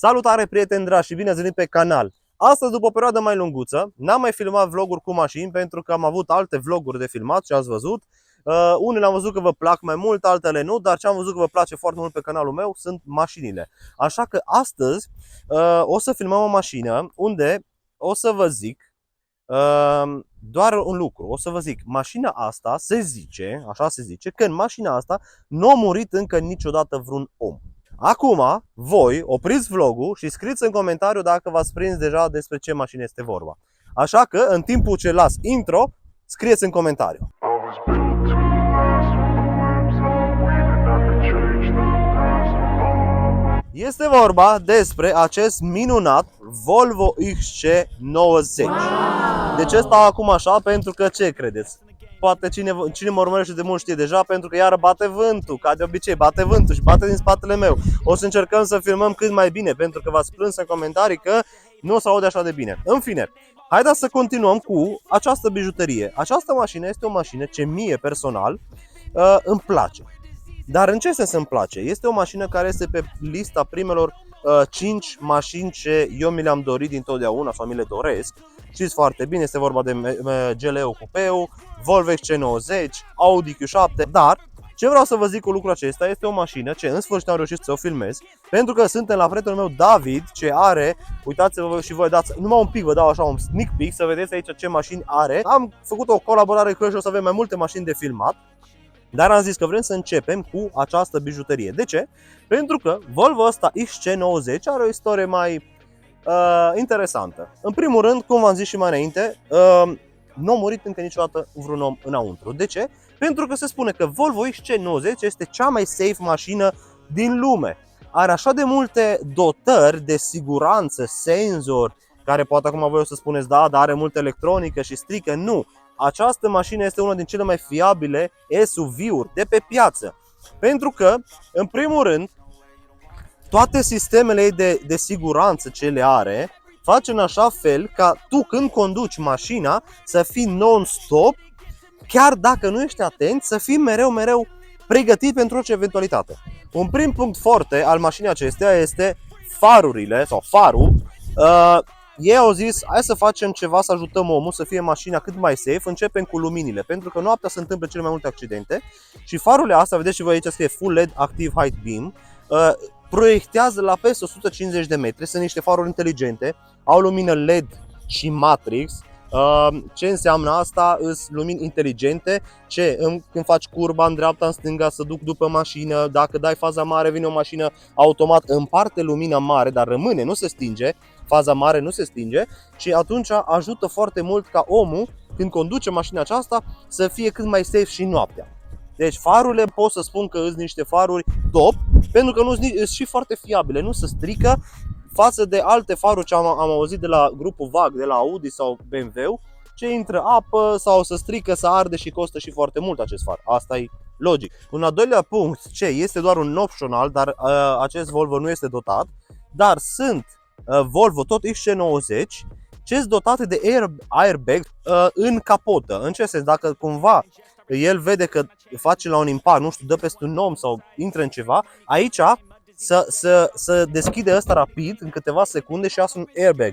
Salutare, prieteni dragi, și bine ați venit pe canal! Astăzi, după o perioadă mai lunguță, n-am mai filmat vloguri cu mașini pentru că am avut alte vloguri de filmat și ați văzut. Unele am văzut că vă plac mai mult, altele nu, dar ce am văzut că vă place foarte mult pe canalul meu sunt mașinile. Așa că astăzi o să filmăm o mașină unde o să vă zic doar un lucru. O să vă zic, mașina asta se zice, așa se zice, că în mașina asta nu a murit încă niciodată vreun om. Acum, voi opriți vlogul și scrieți în comentariu dacă v-ați prins deja despre ce mașină este vorba. Așa că, în timpul ce las intro, scrieți în comentariu. Este vorba despre acest minunat Volvo XC90. De ce stau acum așa? Pentru că, ce credeți? Poate cine mă urmărește de mult știe deja, pentru că iară bate vântul, ca de obicei, bate vântul și bate din spatele meu. O să încercăm să filmăm cât mai bine, pentru că v-ați plâns în comentarii că nu o să aude așa de bine. În fine, haideți să continuăm cu această bijuterie. Această mașină este o mașină ce mie personal îmi place. Dar în ce sens îmi place? Este o mașină care este pe lista primelor 5 mașini ce eu mi le-am dorit dintotdeauna sau mi le doresc. Știți foarte bine, este vorba de GLE Coupé, Volvo XC90, Audi Q7, dar ce vreau să vă zic cu lucrul acesta este o mașină ce în sfârșit am reușit să o filmez, pentru că suntem la prietenul meu David, ce are, uitați-vă și voi dați, numai un pic vă dau așa un sneak peek să vedeți aici ce mașini are. Am făcut o colaborare cu el și o să avem mai multe mașini de filmat. Dar am zis că vrem să începem cu această bijuterie. De ce? Pentru că Volvo ăsta XC90 are o istorie mai interesantă. În primul rând, cum v-am zis și mai înainte, nu a murit încă niciodată vreun om înăuntru. De ce? Pentru că se spune că Volvo XC90 este cea mai safe mașină din lume. Are așa de multe dotări de siguranță, senzori, care poate acum voi o să spuneți, da, dar are multă electronică și strică. Nu! Această mașină este una din cele mai fiabile SUV-uri de pe piață. Pentru că, în primul rând, toate sistemele ei de siguranță ce le are face în așa fel ca tu, când conduci mașina, să fii non-stop, chiar dacă nu ești atent, să fii mereu pregătit pentru orice eventualitate. Un prim punct forte al mașinii acesteia este farurile sau farul. Ei au zis, hai să facem ceva, să ajutăm omul să fie mașina cât mai safe. Începem cu luminile, pentru că noaptea se întâmplă cele mai multe accidente. Și farurile astea, vedeți și voi aici scrie Full LED Active Height Beam, proiectează la peste 150 de metri. Sunt niște faruri inteligente, au lumină LED și Matrix. Ce înseamnă asta? Sunt lumini inteligente ce când faci curba în dreapta, în stânga, să duc după mașină. Dacă dai faza mare, vine o mașină, automat împarte lumina mare, dar rămâne, nu se stinge. Faza mare nu se stinge și atunci ajută foarte mult ca omul, când conduce mașina aceasta, să fie cât mai safe și noaptea. Deci farurile pot să spun că sunt niște faruri top, pentru că sunt și foarte fiabile, nu se strică față de alte faruri ce am auzit de la grupul VAG, de la Audi sau BMW, ce intră apă sau se strică, se arde și costă și foarte mult acest far. Asta e logic. Un al doilea punct, ce este doar un optional, dar acest Volvo nu este dotat, dar sunt Volvo tot XC90 ce sunt dotate de airbag în capotă. În ce sens? Dacă cumva el vede că face la un impact, nu știu, dă peste un om sau intră în ceva, aici să deschide ăsta rapid în câteva secunde și iasă un airbag.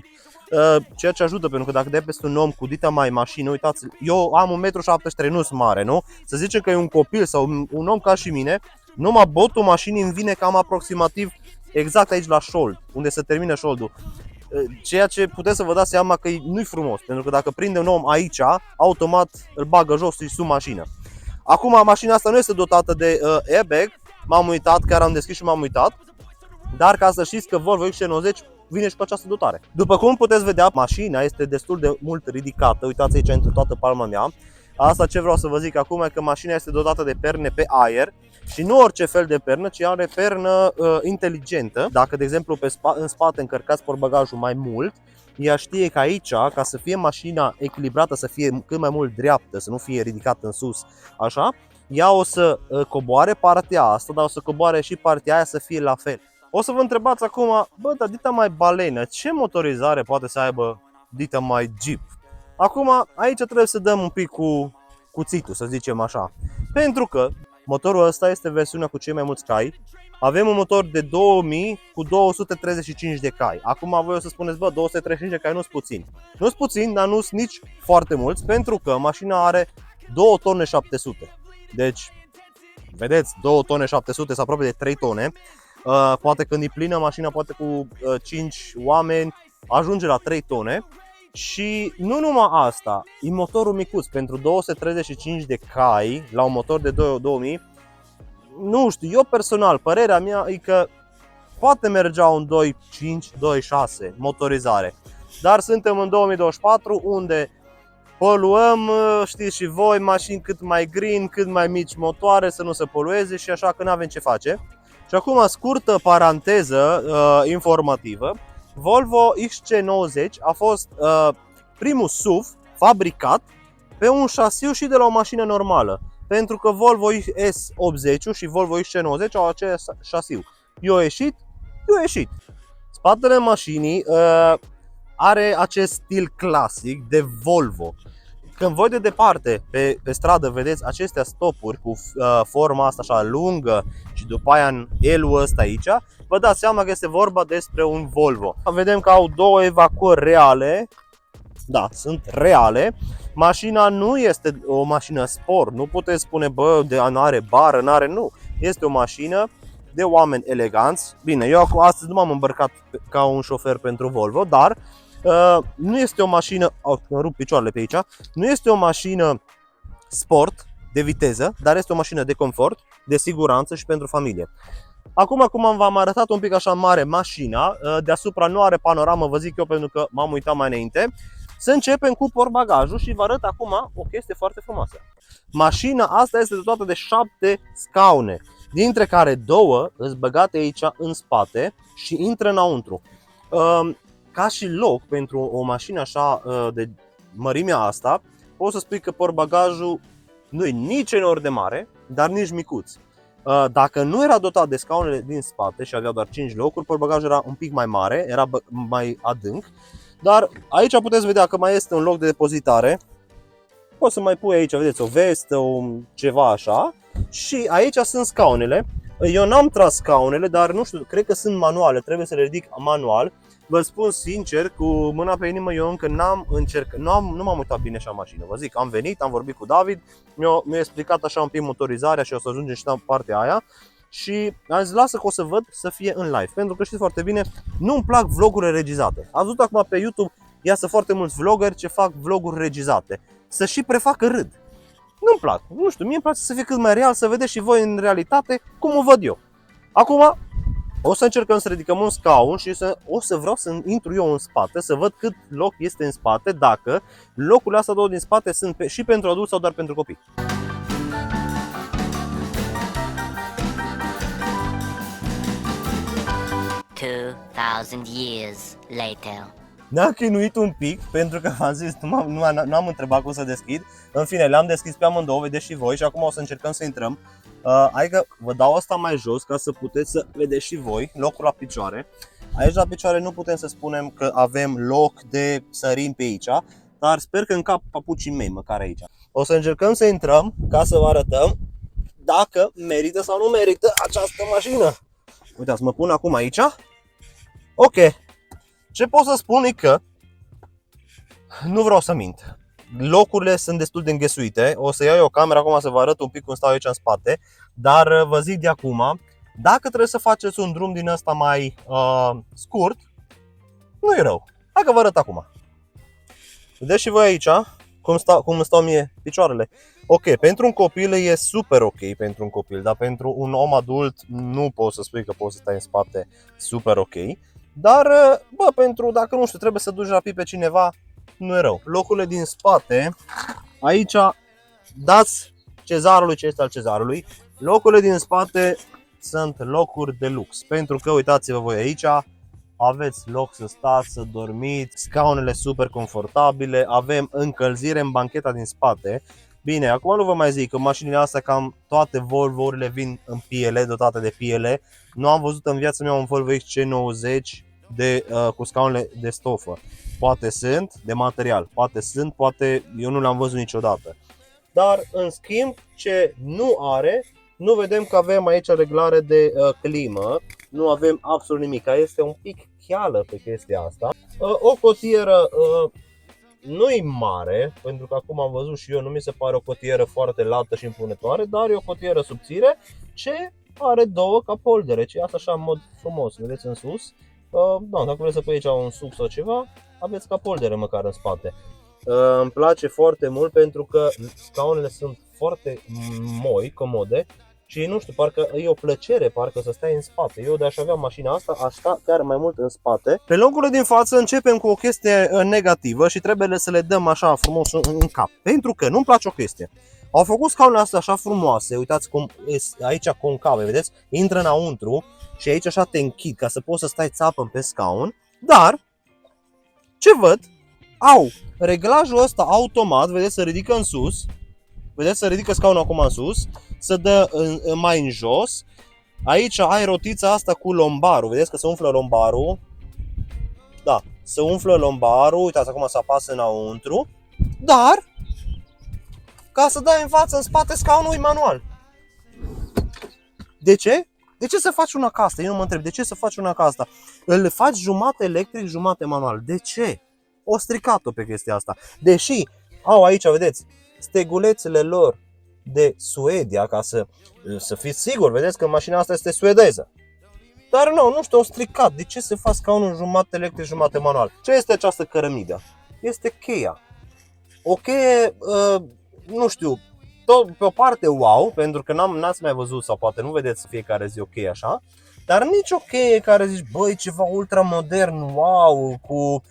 Ceea ce ajută, pentru că dacă dai peste un om cu dita mai mașină, uitați, eu am 1,73 m, nu sunt mare, nu? Să zicem că e un copil sau un om ca și mine, numai botul mașinii îmi vine cam aproximativ exact aici la șold, unde se termină șoldul. Ceea ce puteți să vă dați seama că nu-i frumos, pentru că dacă prinde un om aici, automat îl bagă jos și sub mașină. Acum, mașina asta nu este dotată de airbag, m-am uitat, chiar am deschis și m-am uitat, dar ca să știți că Volvo XC90 vine și cu această dotare. După cum puteți vedea, mașina este destul de mult ridicată, uitați aici între toată palma mea. Asta ce vreau să vă zic acum e că mașina este dotată de perne pe aer. Și nu orice fel de pernă, ci are pernă inteligentă. Dacă, de exemplu, în spate încărcați portbagajul mai mult, ea știe că aici, ca să fie mașina echilibrată, să fie cât mai mult dreaptă, să nu fie ridicată în sus, așa, ea o să coboare partea asta, dar o să coboare și partea aia să fie la fel. O să vă întrebați acum, bă, dar dita mai balenă, ce motorizare poate să aibă dita mai Jeep? Acum, aici trebuie să dăm un pic cu cuțitul, să zicem așa. Pentru că motorul ăsta este versiunea cu cei mai mulți cai Avem un motor de 2000 cu 235 de cai. Acum voi o să spuneți, bă, 235 de cai nu-s puțin. Nu-s puțin, dar nu-s nici foarte mulți, pentru că mașina are 2 tone 700. Deci, vedeți, 2 tone 700 sau aproape de 3 tone. Poate când e plină mașina, poate cu 5 oameni, ajunge la 3 tone. Și nu numai asta, e motorul micuț, pentru 235 de cai la un motor de 2000. Nu știu, eu personal, părerea mea e că poate mergea un 2.5, 2.6 motorizare. Dar suntem în 2024 unde poluăm, știți și voi, mașini cât mai green, cât mai mici motoare, să nu se polueze și așa că nu avem ce face. Și acum, scurtă paranteză informativă, Volvo XC90 a fost primul SUV fabricat pe un șasiu și de la o mașină normală. Pentru că Volvo S80 și Volvo XC90 au același șasiu. Eu ieșit. Spatele mașinii are acest stil clasic de Volvo. Când voi de departe pe stradă vedeți acestea stopuri cu forma asta așa lungă și după aia în L-ul ăsta aici, vă dați seama că este vorba despre un Volvo. Vedem că au două evacuări reale. Da, sunt reale. Mașina nu este o mașină sport. Nu puteți spune, bă, nu are bară, nu are, nu. Este o mașină de oameni eleganți. Bine, eu astăzi nu m-am îmbrăcat ca un șofer pentru Volvo, dar nu este o mașină, mă rup picioarele pe aici, nu este o mașină sport de viteză, dar este o mașină de confort, de siguranță și pentru familie. Acum, cum v-am arătat un pic așa mare mașina, deasupra nu are panoramă, vă zic eu pentru că m-am uitat mai înainte. Să începem cu portbagajul și vă arăt acum o chestie foarte frumoasă. Mașina asta este dotată de 7 scaune, dintre care 2 sunt băgate aici în spate și intră înăuntru. Ca și loc pentru o mașină așa de mărimea asta, pot să spui că portbagajul nu e nici enorm de mare, dar nici micuț. Dacă nu era dotat de scaunele din spate și avea doar 5 locuri, portbagajul era un pic mai mare, era mai adânc. Dar aici puteți vedea că mai este un loc de depozitare. Poți să mai pui aici, vedeți, o vestă, ceva așa. Și aici sunt scaunele. Eu n-am tras scaunele, dar nu știu, cred că sunt manuale, trebuie să le ridic manual. Vă spun sincer, cu mâna pe inimă, eu încă nu m-am uitat bine așa în mașină. Vă zic, am venit, am vorbit cu David, mi-a explicat așa un pic motorizarea și o să ajungem și la partea aia. Și am zis, lasă că o să văd să fie în live, pentru că știți foarte bine, nu-mi plac vlogurile regizate. Ați văzut acum pe YouTube, iasă foarte mulți vloggeri ce fac vloguri regizate, să și prefacă râd. Nu-mi plac, nu știu, mie îmi place să fie cât mai real, să vedeți și voi în realitate cum o văd eu. Acum o să încercăm să ridicăm un scaun și o să vreau să intru eu în spate, să văd cât loc este în spate, dacă locurile astea două din spate sunt și pentru adulți sau doar pentru copii. Years later. Ne-am chinuit un pic pentru că v-am zis, nu am întrebat cum să deschid. În fine, le-am deschis pe amândouă, vedeți și voi, și acum o să încercăm să intrăm. Adică vă dau asta mai jos ca să puteți să vedeți și voi locul la picioare. Aici la picioare nu putem să spunem că avem loc de sărim pe aici, dar sper că încap papucii mei măcar aici. O să încercăm să intrăm ca să vă arătăm dacă merită sau nu merită această mașină. Uitați, mă pun acum aici. Ok. Ce pot să spun e că nu vreau să mint. Locurile sunt destul de înghesuite. O să iau eu camera acum să vă arăt un pic cum stau aici în spate. Dar vă zic de acum, dacă trebuie să faceți un drum din ăsta mai scurt, nu e rău. Hai că vă arăt acum. Vedeți și voi aici cum stau mie picioarele. Ok, pentru un copil e super ok pentru un copil, dar pentru un om adult nu pot să spui că poți să stai în spate super ok. Dar, bă, pentru, dacă nu știu, trebuie să duci rapid pe cineva, nu e rău. Locurile din spate, aici dați cezarului ce este al cezarului. Locurile din spate sunt locuri de lux, pentru că, uitați-vă voi aici, aveți loc să stați, să dormiți, scaunele super confortabile, avem încălzire în bancheta din spate. Bine, acum nu vă mai zic că mașinile astea, cam toate Volvo-urile vin în piele, dotate de piele. Nu am văzut în viața mea un Volvo XC90 cu scaunele de stofă. Poate sunt de material, poate eu nu le-am văzut niciodată. Dar în schimb, ce nu are Nu vedem că avem aici reglare de climă, nu avem absolut nimic, este un pic cheală pe chestia asta. O cotieră nu-i mare, pentru că acum am văzut și eu, nu mi se pare o cotieră foarte lată și impunătoare, dar e o cotieră subțire ce are două capoldere, ce asta așa în mod frumos, vedeți în sus. Da, dacă vreți să pui aici un suc sau ceva, aveți capoldere măcar în spate. Îmi place foarte mult pentru că scaunele sunt foarte moi, comode și nu știu, parcă e o plăcere, parcă să stai în spate. Eu de-aș avea mașina asta, aș sta chiar mai mult în spate. Pe locurile din față începem cu o chestie negativă și trebuie să le dăm așa frumos în cap. Pentru că nu-mi place o chestie. Au făcut scaunele astea așa frumoase, uitați cum e aici concave, vedeți? Intră înăuntru și aici așa te închid ca să poți să stai țapă pe scaun. Dar, ce văd? Au reglajul ăsta automat, vedeți, se ridică în sus. Vedeți, se ridică scaunul acum în sus, se dă mai în jos. Aici ai rotița asta cu lombarul, vedeți că se umflă lombarul. Da, se umflă lombarul, uitați acum se apasă înăuntru. Dar, ca să dai în față, în spate, scaunul e manual. De ce? De ce să faci una ca asta? Eu nu mă întreb, de ce să faci una ca asta? Îl faci jumate electric, jumate manual. De ce? O stricat-o pe chestia asta. Deși au aici, vedeți, stegulețele lor de Suedia, ca să fiți siguri, vedeți că mașina asta este suedeză. Dar nu știu, o stricat. De ce să faci scaunul jumate electric, jumate manual? Ce este această cărămidă? Este cheia. O cheie, nu știu, tot pe o parte wow, pentru că n-ați mai văzut sau poate nu vedeți fiecare zi o cheie așa. Dar nici o cheie care zici, băi, ceva ultra modern, wow, cu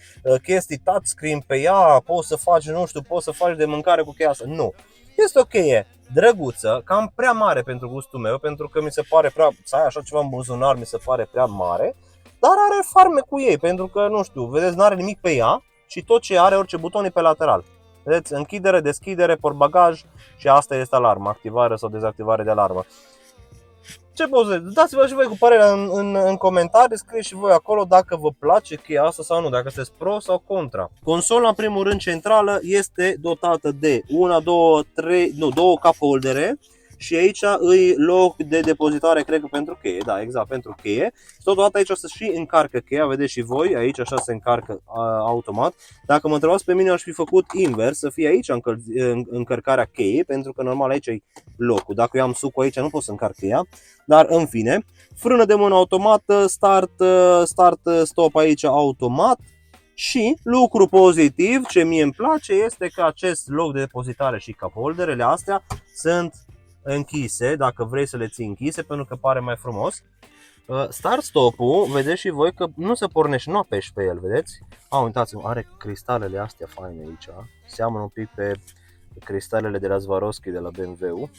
chestii touchscreen pe ea, poți să faci, nu știu, poți să faci de mâncare cu cheia asta. Nu. Este o cheie drăguță, cam prea mare pentru gustul meu, pentru că mi se pare prea, să ai așa ceva în buzunar, mi se pare prea mare, dar are farme cu ei, pentru că, nu știu, vedeți, n-are nimic pe ea și tot ce are, orice buton e pe lateral. Vedeți, închidere, deschidere, portbagaj și asta este alarma, activare sau dezactivare de alarmă. Ce pot să dați-vă și voi cu părerea în comentarii, scrieți și voi acolo dacă vă place cheia asta sau nu, dacă sunteți pro sau contra. Consola, în primul rând, centrală este dotată de două cup holdere și aici îi loc de depozitare, cred că pentru cheie, da, exact, pentru cheie. Totodată aici se și încarcă cheia, vedeți și voi, aici așa se încarcă automat. Dacă mă întrebați pe mine, aș fi făcut invers, să fie aici încărcarea cheiei, pentru că normal aici e locul. Dacă eu am sucul aici, nu pot să încarc cheia, dar în fine. Frână de mână automată, stop aici automat. Și lucru pozitiv, ce mie îmi place, este că acest loc de depozitare și cup holderele astea sunt închise, dacă vrei să le ții închise, pentru că pare mai frumos. Start-stop-ul, vedeți și voi că nu se pornește, nu apeși pe el, vedeți? Uitați-vă, are cristalele astea faine aici, seamănă un pic pe cristalele de la Swarovski de la BMW.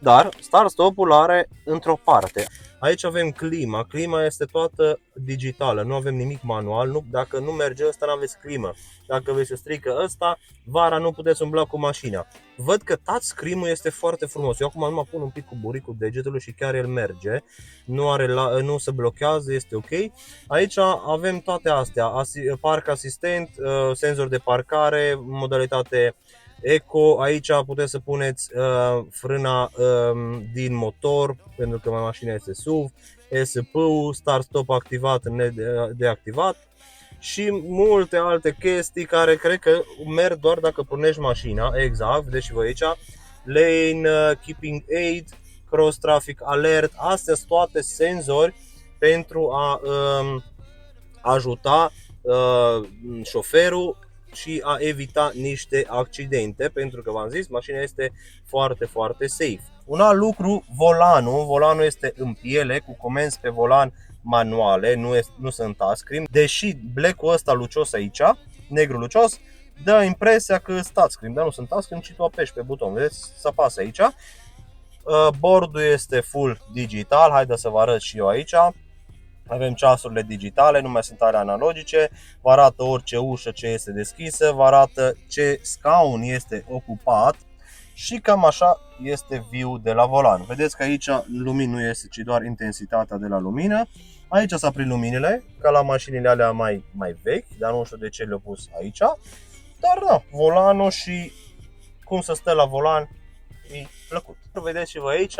Dar start-stop-ul are într-o parte. Aici avem clima, clima este toată digitală, nu avem nimic manual, dacă nu merge ăsta nu aveți climă. Dacă vi se strică ăsta, vara nu puteți umbla cu mașina. Văd că touchscreen-ul este foarte frumos, eu acum nu mă pun un pic cu buricul degetului și chiar el merge, nu se blochează, este ok. Aici avem toate astea, parc asistent, senzor de parcare, modalitate Eco, aici puteți să puneți frâna din motor, pentru că mașina este SUV, ESP-ul, start-stop activat, deactivat și multe alte chestii care cred că merg doar dacă pornești mașina, exact, vedeți și voi aici, lane, keeping aid, cross traffic alert, astea sunt toate senzori pentru a ajuta șoferul și a evita niște accidente, pentru că v-am zis, mașina este foarte, foarte safe. Un alt lucru, volanul este în piele, cu comenzi pe volan manuale, nu sunt touchscreen, deși black-ul ăsta lucios aici, negru lucios, dă impresia că sunt touchscreen, dar nu sunt touchscreen, ci tu apeși pe buton, vedeți, se apasă aici. Bordul este full digital, haideți să vă arăt și eu aici. Avem ceasurile digitale, nu mai sunt ale analogice, vă arată orice ușă ce este deschisă, vă arată ce scaun este ocupat și cam așa este view de la volan. Vedeți că aici lumini nu este, ci doar intensitatea de la lumină. Aici s-a aprins luminile, ca la mașinile alea mai vechi, dar nu știu de ce le-au pus aici. Dar da, volanul și cum să stă la volan e plăcut. Vedeți și voi aici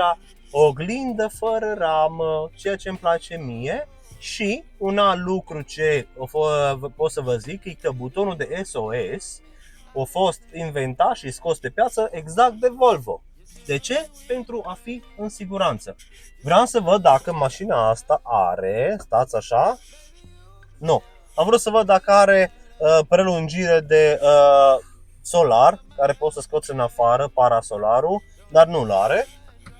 oglindă fără ramă, ceea ce îmi place mie. Și un alt lucru ce pot să vă zic e că butonul de SOS a fost inventat și scos pe piață exact de Volvo. De ce? Pentru a fi în siguranță. Vreau să văd dacă mașina asta are, stați așa, nu, am vrut să văd dacă are prelungire de solar, care poți să scoți în afară, parasolarul, dar nu-l are.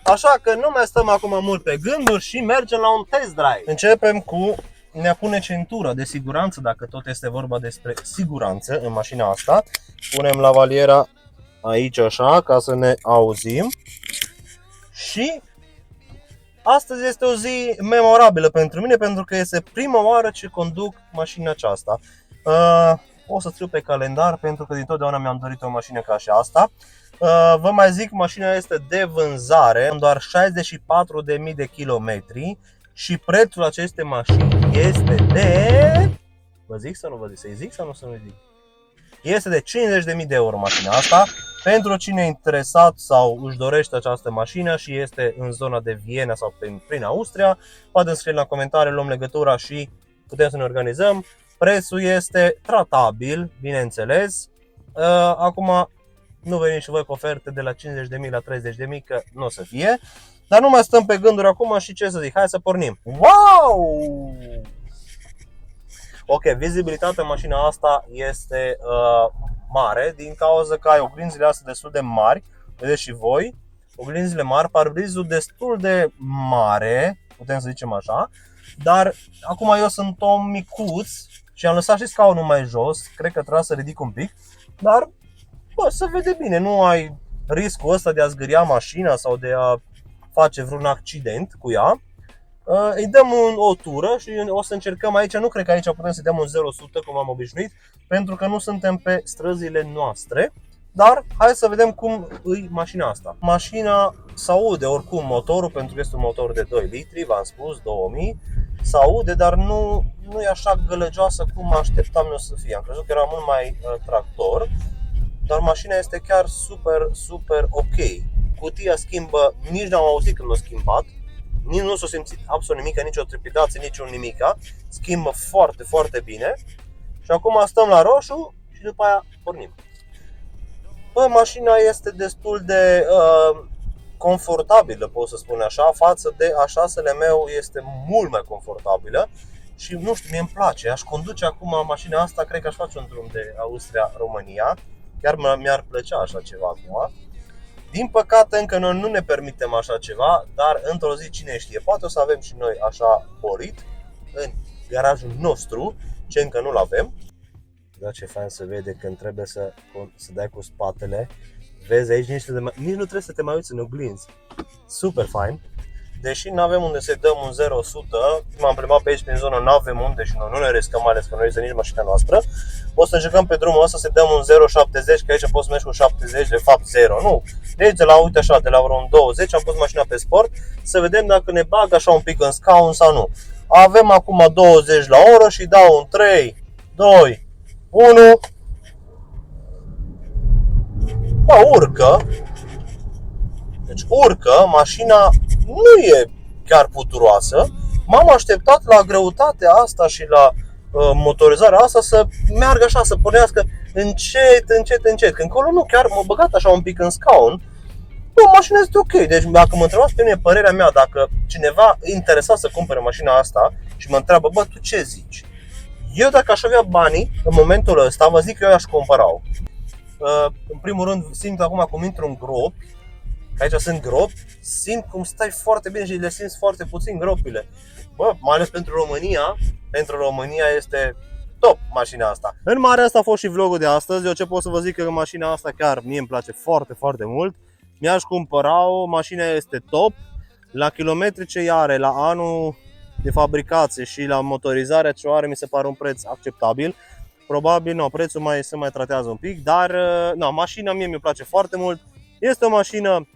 Așa că nu mai stăm acum mult pe gânduri și mergem la un test drive. Începem cu ne pune centura de siguranță, dacă tot este vorba despre siguranță în mașina asta. Punem lavaliera aici așa, ca să ne auzim. Și astăzi este o zi memorabilă pentru mine, pentru că este prima oară ce conduc mașina aceasta. O să scriu pe calendar, pentru că dintotdeauna mi-am dorit o mașină ca și asta. Vă mai zic, mașina este de vânzare, am doar 64.000 de kilometri și prețul acestei mașini este de... Vă zic sau nu vă zic? Să-i zic sau nu să-i zic? Este de 50.000 de euro mașina asta. Pentru cine e interesat sau își dorește această mașină și este în zona de Viena sau prin Austria, poate scrie la comentarii, luăm legătura și putem să ne organizăm. Prețul este tratabil, bineînțeles. Acum nu veniți și voi cu oferte de la 50.000 la 30.000, că nu o să fie. Dar nu mai stăm pe gânduri acum și ce să zic, hai să pornim. Wow! Ok, vizibilitatea în mașina asta este mare, din cauza că ai oglinzile astea destul de mari, vedeți și voi, oglinzile mari, parbrizul destul de mare, putem să zicem așa, dar acum eu sunt om micuț și am lăsat și scaunul mai jos, cred că trebuie să ridic un pic, dar bă, se vede bine, nu ai riscul ăsta de a zgâria mașina sau de a face vreun accident cu ea. Îi dăm o tură și o să încercăm aici, nu cred că aici putem să dăm un 0-100 cum am obișnuit, pentru că nu suntem pe străzile noastre, dar hai să vedem cum îi mașina asta. Mașina s-aude oricum motorul, pentru că este un motor de 2 litri, v-am spus, 2000, s-aude, dar nu e așa gălăgioasă cum așteptam eu să fie. Am crezut că era mult mai tractor, dar mașina este chiar super ok. Cutia schimbă, nici n-am auzit când l-a schimbat. Nici nu s-a simțit absolut nimic, nici o trepidație, nici un nimica. Schimbă foarte bine. Și acum stăm la roșu și după aia pornim. Bă, mașina este destul de confortabilă, pot să spun așa. Față de A6-le meu este mult mai confortabilă. Și nu știu, mie îmi place. Aș conduce acum mașina asta, cred că aș face un drum de Austria-România. Chiar mi-ar plăcea așa ceva acum. Din păcate încă noi nu ne permitem așa ceva, dar într-o zi cine știe, poate o să avem și noi așa borit în garajul nostru, ce încă nu-l avem. Da, ce fain se vede când trebuie să dai cu spatele. Vezi aici, nici nu trebuie să te mai uiți în oglinzi. Super fain. Deși nu avem unde să dăm un 0-100, m-am plimbat pe aici prin zonă, nu avem unde și noi nu ne riscăm, mai ales că nu este nici mașina noastră. O să încercăm pe drumul ăsta să dăm un 0,70, că aici poți să mergi cu 70, de fapt 0, nu. Deci de la, uite așa, de la vreo 20 am pus mașina pe sport, să vedem dacă ne bagă așa un pic în scaun sau nu. Avem acum 20 la oră și dau un 3, 2, 1. Bă, urcă. Deci urcă, mașina nu e chiar puturoasă. M-am așteptat la greutatea asta și la motorizarea asta să meargă așa, să pornească încet. Când acolo nu, chiar m-a băgat așa un pic în scaun. Bă, mașina este ok. Deci dacă mă întrebați pe mine părerea mea, dacă cineva e interesat să cumpere mașina asta și mă întreabă, bă, tu ce zici? Eu dacă aș avea banii în momentul ăsta, vă zic că eu aș cumpăra-o. În primul rând simt acum cum intru în gropi. Aici sunt gropi, simt cum stai foarte bine și le simți foarte puțin gropile. Bă, mai ales pentru România este top mașina asta. În mare asta a fost și vlogul de astăzi. Eu ce pot să vă zic că mașina asta chiar mie îmi place foarte mult. Mi-aș cumpăra-o, mașina este top. La kilometri ce are, la anul de fabricație și la motorizarea ce are, mi se pare un preț acceptabil. Probabil, prețul se mai tratează un pic, dar mașina mie mi-e place foarte mult. Este o mașină,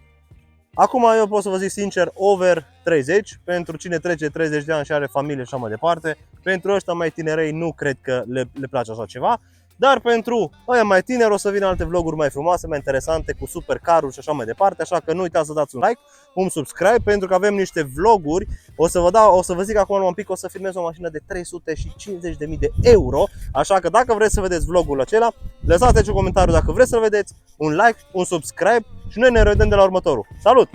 acum eu pot să vă zic sincer, over 30, pentru cine trece 30 de ani și are familie și așa mai departe. Pentru ăștia mai tinerei nu cred că le place așa ceva. Dar pentru ăia mai tineri o să vină alte vloguri mai frumoase, mai interesante, cu super caruri și așa mai departe. Așa că nu uitați să dați un like, un subscribe, pentru că avem niște vloguri. O să vă zic acum un pic, o să filmez o mașină de 350.000 de euro. Așa că dacă vreți să vedeți vlogul acela, lăsați aici un comentariu dacă vreți să-l vedeți, un like, un subscribe și noi ne revedem de la următorul. Salut!